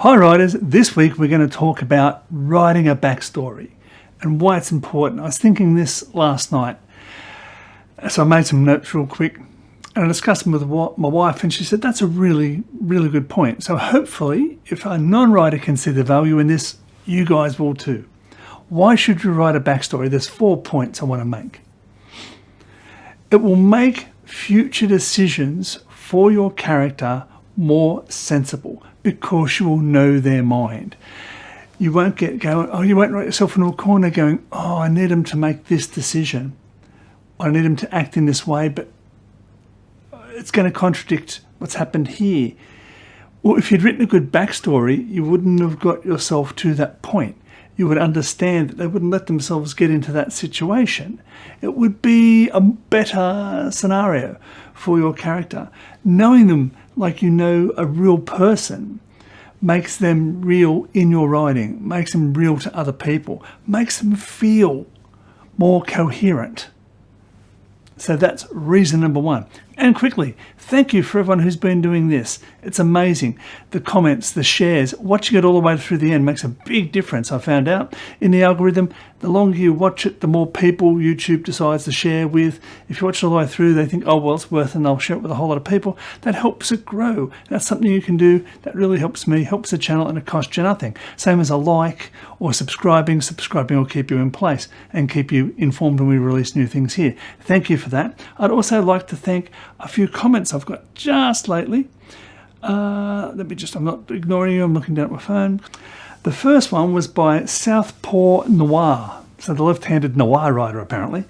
Hi writers, this week we're going to talk about writing a backstory and why it's important. I was thinking this last night, so I made some notes real quick and I discussed them with my wife and she said that's a really good point. So hopefully if a non-writer can see the value in this, you guys will too. Why should you write a backstory? There's 4 points I want to make. It will make future decisions for your character more sensible because you will know their mind. You won't get going, you won't write yourself into a corner going, I need him to make this decision. I need him to act in this way, but it's going to contradict what's happened here. Well, if you'd written a good backstory, you wouldn't have got yourself to that point. You would understand that they wouldn't let themselves get into that situation. It would be a better scenario for your character. Knowing them like you know a real person makes them real in your writing, makes them real to other people, makes them feel more coherent. So that's reason number one. And quickly, thank you for everyone who's been doing this. It's amazing. The comments, the shares, watching it all the way through the end makes a big difference. I found out in the algorithm, the longer you watch it, the more people YouTube decides to share with. If you watch it all the way through, they think, oh, well, it's worth it, and they'll share it with a whole lot of people. That helps it grow. That's something you can do. That really helps me, helps the channel, and it costs you nothing. Same as a like or subscribing. Subscribing will keep you in place and keep you informed when we release new things here. Thank you for that. I'd also like to thank a few comments I've got just lately. I'm not ignoring you, I'm looking down at my phone. The first one was by Southpaw Noir, so the left-handed noir writer apparently,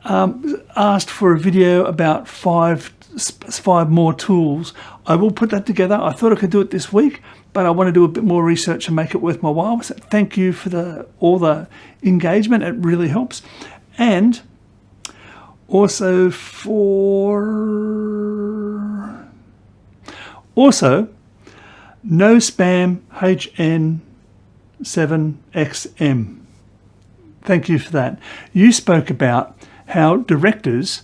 asked for a video about five more tools. I will put that together. I thought I could do it this week, but I want to do a bit more research and make it worth my while. So thank you for all the engagement, it really helps. And also no spam HN7XM. Thank you for that. You spoke about how directors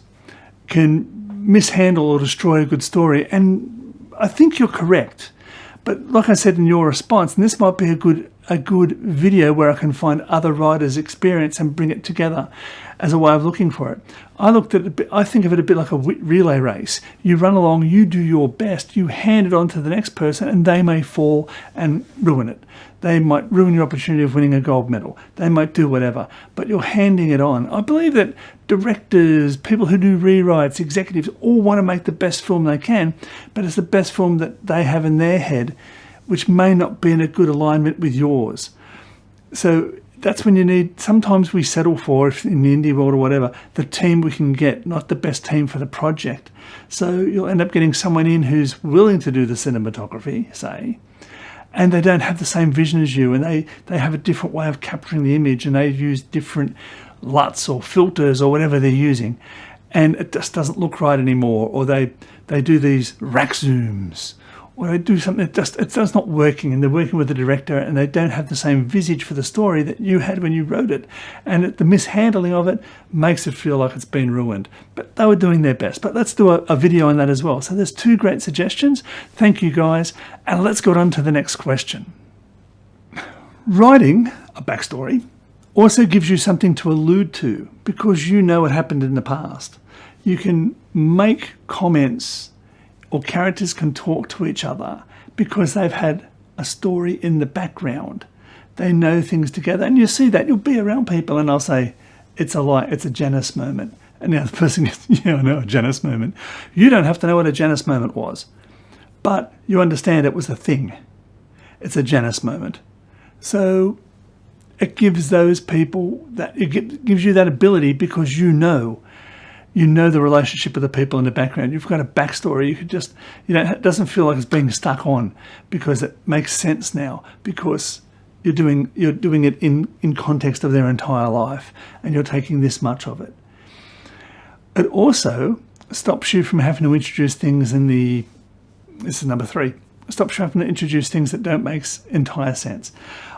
can mishandle or destroy a good story, and I think you're correct. But like I said in your response, and this might be a good video where I can find other writers' experience and bring it together as a way of looking for it. I think of it a bit like a relay race. You run along, you do your best, you hand it on to the next person, and they may fall and ruin it. They might ruin your opportunity of winning a gold medal. They might do whatever, but you're handing it on. I believe that directors, people who do rewrites, executives, all want to make the best film they can, but it's the best film that they have in their head, which may not be in a good alignment with yours. So that's when you need, sometimes we settle for, if in the indie world or whatever, the team we can get, not the best team for the project. So you'll end up getting someone in who's willing to do the cinematography, say, and they don't have the same vision as you, and they have a different way of capturing the image, and they use different LUTs or filters or whatever they're using, and it just doesn't look right anymore, or they do these rack zooms, or they do something that it's just not working, and they're working with the director and they don't have the same visage for the story that you had when you wrote it, and the mishandling of it makes it feel like it's been ruined. But they were doing their best. But let's do a video on that as well. So there's 2 great suggestions. Thank you guys, and let's go on to the next question. Writing a backstory also gives you something to allude to because you know what happened in the past. You can make comments, or characters can talk to each other because they've had a story in the background. They know things together, and you see that. You'll be around people and I'll say, it's a Janice moment. And the other person goes, yeah, I know a Janice moment. You don't have to know what a Janice moment was, but you understand it was a thing. It's a Janice moment. So it gives those people it gives you that ability because you know the relationship of the people in the background. You've got a backstory. You could just, it doesn't feel like it's being stuck on because it makes sense now because you're doing it in context of their entire life and you're taking this much of it. It also stops you from having to introduce things this is number 3, stops you having to introduce things that don't make entire sense.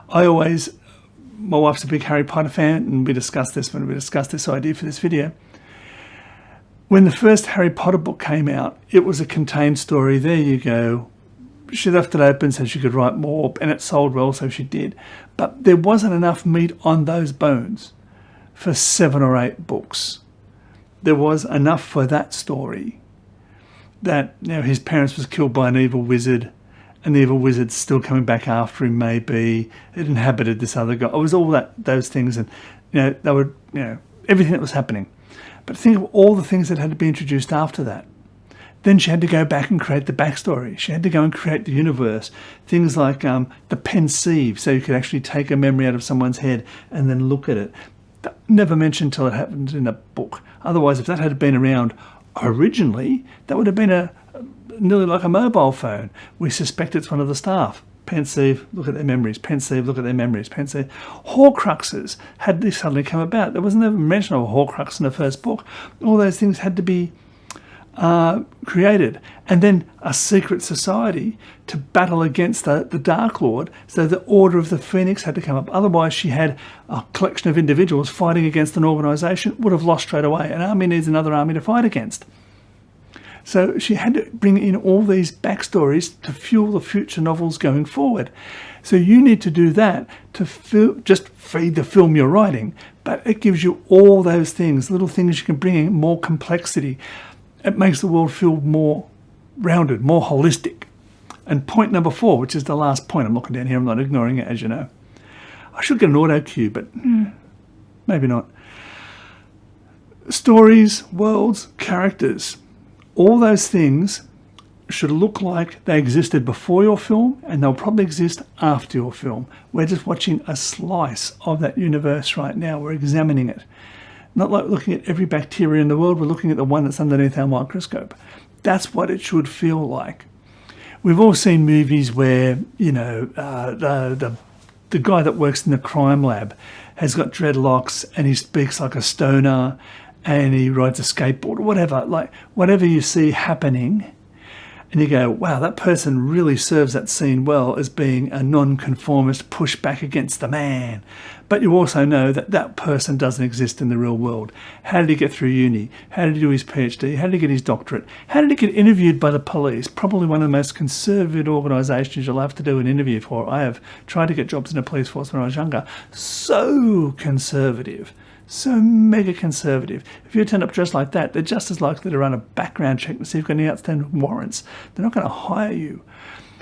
My wife's a big Harry Potter fan, and we discussed this when we discussed this idea for this video. When the first Harry Potter book came out, it was a contained story. There you go. she left it open so she could write more, and it sold well, so she did. But there wasn't enough meat on those bones for 7 or 8 books. There was enough for that story that, his parents was killed by an evil wizard, and the evil wizard's still coming back after him, maybe. It inhabited this other guy. It was all those things, and, they were, everything that was happening. But think of all the things that had to be introduced after that. Then she had to go back and create the backstory. She had to go and create the universe. Things like the pensieve, so you could actually take a memory out of someone's head and then look at it. Never mentioned till it happened in a book. Otherwise, if that had been around originally, that would have been nearly like a mobile phone. We suspect it's one of the staff. Pensieve, look at their memories. Pensieve, look at their memories. Pensieve. Horcruxes had this suddenly come about. There was never mention of a Horcrux in the first book. All those things had to be created, and then a secret society to battle against the Dark Lord. So the Order of the Phoenix had to come up. Otherwise, she had a collection of individuals fighting against an organisation, would have lost straight away. An army needs another army to fight against. So she had to bring in all these backstories to fuel the future novels going forward. So you need to do that to just feed the film you're writing, but it gives you all those things, little things you can bring in, more complexity. It makes the world feel more rounded, more holistic. And point number 4, which is the last point, I'm looking down here, I'm not ignoring it, as you know. I should get an auto cue, but maybe not. Stories, worlds, characters, all those things should look like they existed before your film, and they'll probably exist after your film. We're just watching a slice of that universe right now. We're examining it. Not like looking at every bacteria in the world, we're looking at the one that's underneath our microscope. That's what it should feel like. We've all seen movies where, the guy that works in the crime lab has got dreadlocks and he speaks like a stoner and he rides a skateboard or whatever. Like, whatever you see happening, and you go, wow, that person really serves that scene well as being a non-conformist pushed back against the man. But you also know that that person doesn't exist in the real world. How did he get through uni? How did he do his PhD? How did he get his doctorate? How did he get interviewed by the police? Probably one of the most conservative organisations you'll have to do an interview for. I have tried to get jobs in the police force when I was younger. So conservative. So mega conservative. If you turn up dressed like that, they're just as likely to run a background check to see if you've got any outstanding warrants. They're not going to hire you.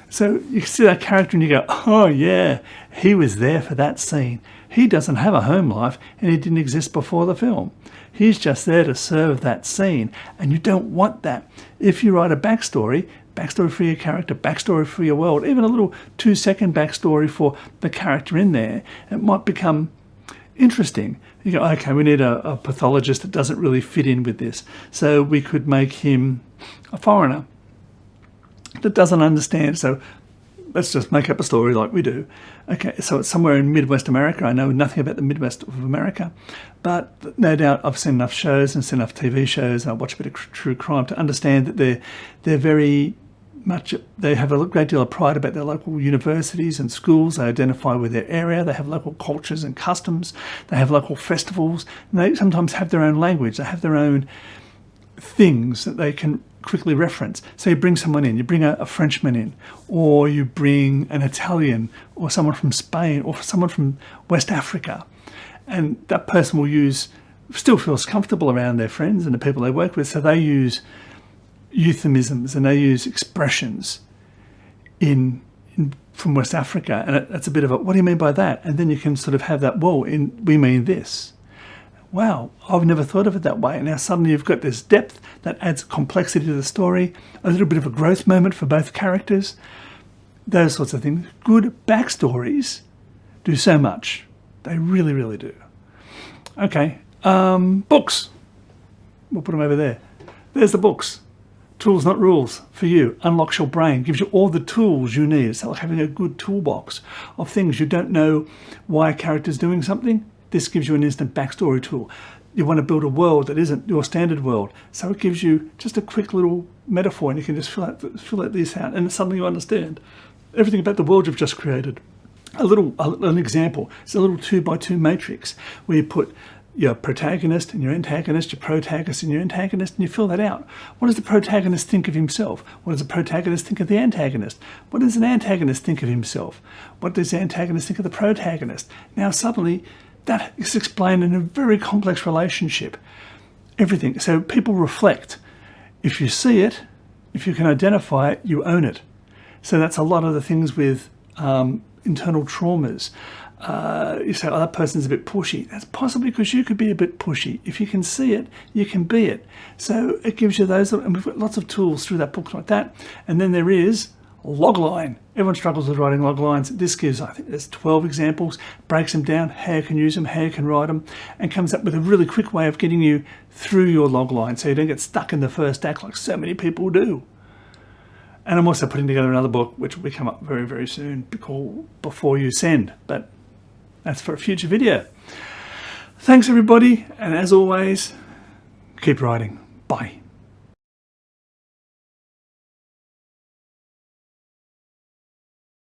So you see that character and you go, oh yeah, he was there for that scene. He doesn't have a home life and he didn't exist before the film. He's just there to serve that scene, and you don't want that. If you write a backstory for your character, backstory for your world, even a little 2-second backstory for the character in there, it might become interesting. You go, okay, we need a pathologist that doesn't really fit in with this. So we could make him a foreigner that doesn't understand. So let's just make up a story like we do. Okay, so it's somewhere in Midwest America. I know nothing about the Midwest of America, but no doubt I've seen enough shows and seen enough TV shows, and I watch a bit of true crime to understand that they're very much, they have a great deal of pride about their local universities and schools. They identify with their area. They have local cultures and customs. They have local festivals. And they sometimes have their own language. They have their own things that they can quickly reference. So you bring someone in, you bring a Frenchman in, or you bring an Italian, or someone from Spain, or someone from West Africa. And that person still feels comfortable around their friends and the people they work with. So they use euphemisms and they use expressions from West Africa, and it's a bit of a, what do you mean by that? And then you can sort of have that, we mean this. Wow, I've never thought of it that way. And now suddenly you've got this depth that adds complexity to the story, a little bit of a growth moment for both characters, those sorts of things. Good backstories do so much. They really, really do. Okay, books. We'll put them over there. There's the books. Tools, not rules, for you. Unlocks your brain, gives you all the tools you need. It's like having a good toolbox of things. You don't know why a character's doing something. This gives you an instant backstory tool. You want to build a world that isn't your standard world. So it gives you just a quick little metaphor, and you can just fill this out, and it's something you understand. Everything about the world you've just created. An example. It's a little 2x2 matrix where you put your protagonist and your antagonist, your protagonist and your antagonist, and you fill that out. What does the protagonist think of himself? What does the protagonist think of the antagonist? What does an antagonist think of himself? What does the antagonist think of the protagonist? Now suddenly that is explained in a very complex relationship. Everything. So people reflect. If you see it, if you can identify it, you own it. So that's a lot of the things with internal traumas. You say, oh, that person's a bit pushy. That's possibly because you could be a bit pushy. If you can see it, you can be it. So it gives you those, and we've got lots of tools through that book like that. And then there is logline. Everyone struggles with writing log lines. This gives, I think there's 12 examples, breaks them down, how you can use them, how you can write them, and comes up with a really quick way of getting you through your log line so you don't get stuck in the first act like so many people do. And I'm also putting together another book, which will be come up very, very soon, called Before You Send. But that's for a future video. Thanks, everybody. And as always, keep writing. Bye.